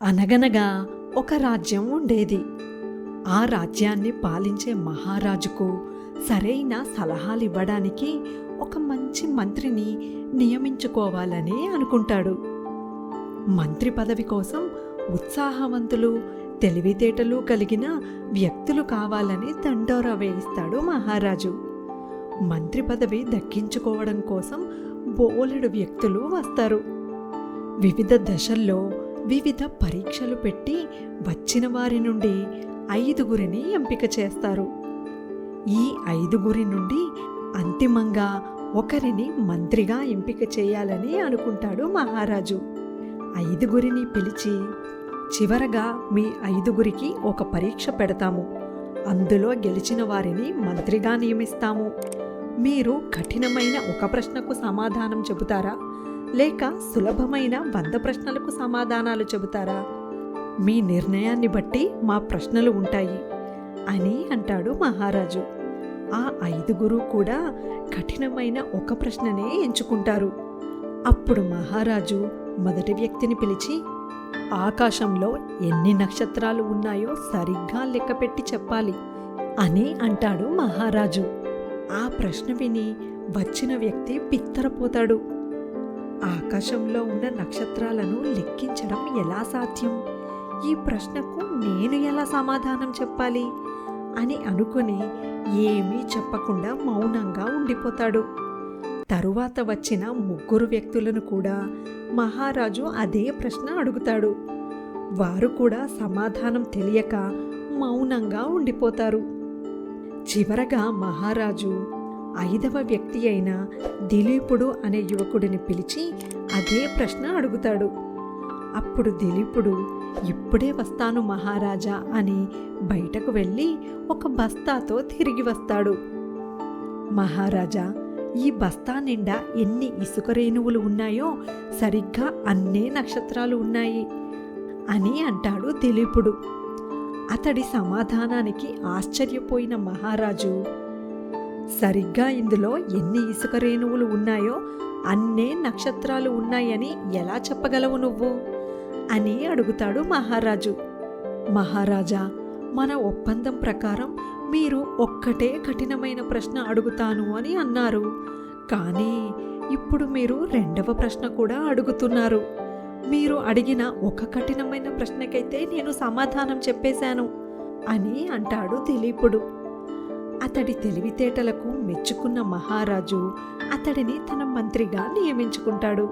అనగనగా ఒక రాజ్యం ఉండేది. ఆ రాజ్యాన్ని పాలించే మహారాజుకు సరైన సలహాలివ్వడానికి ఒక మంచి మంత్రిని నియమించుకోవాలని అనుకుంటాడు. మంత్రి పదవి కోసం ఉత్సాహవంతులు, తెలివితేటలు కలిగిన వ్యక్తులు కావాలని దండోరా వేయిస్తాడు మహారాజు. మంత్రి పదవి దక్కించుకోవడం కోసం బోలెడు వ్యక్తులు వస్తారు. వివిధ దశల్లో వివిధ పరీక్షలు పెట్టి వచ్చిన వారి నుండి 5గురిని ఎంపిక చేస్తారు. ఈ 5గురి నుండి అంతిమంగా ఒకరిని మంత్రిగా ఎంపిక చేయాలని అనుకుంటాడు మహారాజు. 5గురిని పిలిచి, చివరగా మీ 5గురికి ఒక పరీక్ష పెడతాము. అందులో గెలిచిన వారిని మంత్రిగా నియమిస్తాము. మీరు కఠినమైన ఒక ప్రశ్నకు సమాధానం చెబుతారా, లేక సులభమైన 100 ప్రశ్నలకు సమాధానాలు చెబుతారా? మీ నిర్ణయాన్ని బట్టి మా ప్రశ్నలు ఉంటాయి అని అంటాడు మహారాజు. ఆ 5గురు కూడా కఠినమైన ఒక ప్రశ్ననే ఎంచుకుంటారు. అప్పుడు మహారాజు మొదటి వ్యక్తిని పిలిచి, ఆకాశంలో ఎన్ని నక్షత్రాలు ఉన్నాయో సరిగ్గా లెక్కపెట్టి చెప్పాలి అని అంటాడు మహారాజు. ఆ ప్రశ్న విని వచ్చిన వ్యక్తి బిత్తరపోతాడు. ఆకాశంలో ఉన్న నక్షత్రాలను లెక్కించడం ఎలా సాధ్యం? ఈ ప్రశ్నకు నేను ఎలా సమాధానం చెప్పాలి అని అనుకుని ఏమీ చెప్పకుండా మౌనంగా ఉండిపోతాడు. తరువాత వచ్చిన 3 వ్యక్తులను కూడా మహారాజు అదే ప్రశ్న అడుగుతాడు. వారు కూడా సమాధానం తెలియక మౌనంగా ఉండిపోతారు. చివరగా మహారాజు 5వ వ్యక్తి అయిన దిలీపుడు అనే యువకుడిని పిలిచి అదే ప్రశ్న అడుగుతాడు. అప్పుడు దిలీపుడు, ఇప్పుడే వస్తాను మహారాజా అని బయటకు వెళ్ళి ఒక బస్తాతో తిరిగి వస్తాడు. మహారాజా, ఈ బస్తా నిండా ఎన్ని ఇసుక రేణువులు ఉన్నాయో సరిగ్గా అన్నే నక్షత్రాలు ఉన్నాయి అని అంటాడు దిలీపుడు. అతడి సమాధానానికి ఆశ్చర్యపోయిన మహారాజు, సరిగ్గా ఇందులో ఎన్ని ఇసుక రేణువులు ఉన్నాయో అన్నే నక్షత్రాలు ఉన్నాయని ఎలా చెప్పగలవు నువ్వు అని అడుగుతాడు మహారాజు. మహారాజా, మన ఒప్పందం ప్రకారం మీరు ఒక్కటే కఠినమైన ప్రశ్న అడుగుతాను అని అన్నారు. కానీ ఇప్పుడు మీరు 2వ ప్రశ్న కూడా అడుగుతున్నారు. మీరు అడిగిన ఒక కఠినమైన ప్రశ్నకైతే నేను సమాధానం చెప్పేశాను అని అంటాడు దిలీపుడు. అతడి తెలివితేటలకు మెచ్చుకున్న మహారాజు అతడిని తన మంత్రిగా నియమించుకుంటాడు.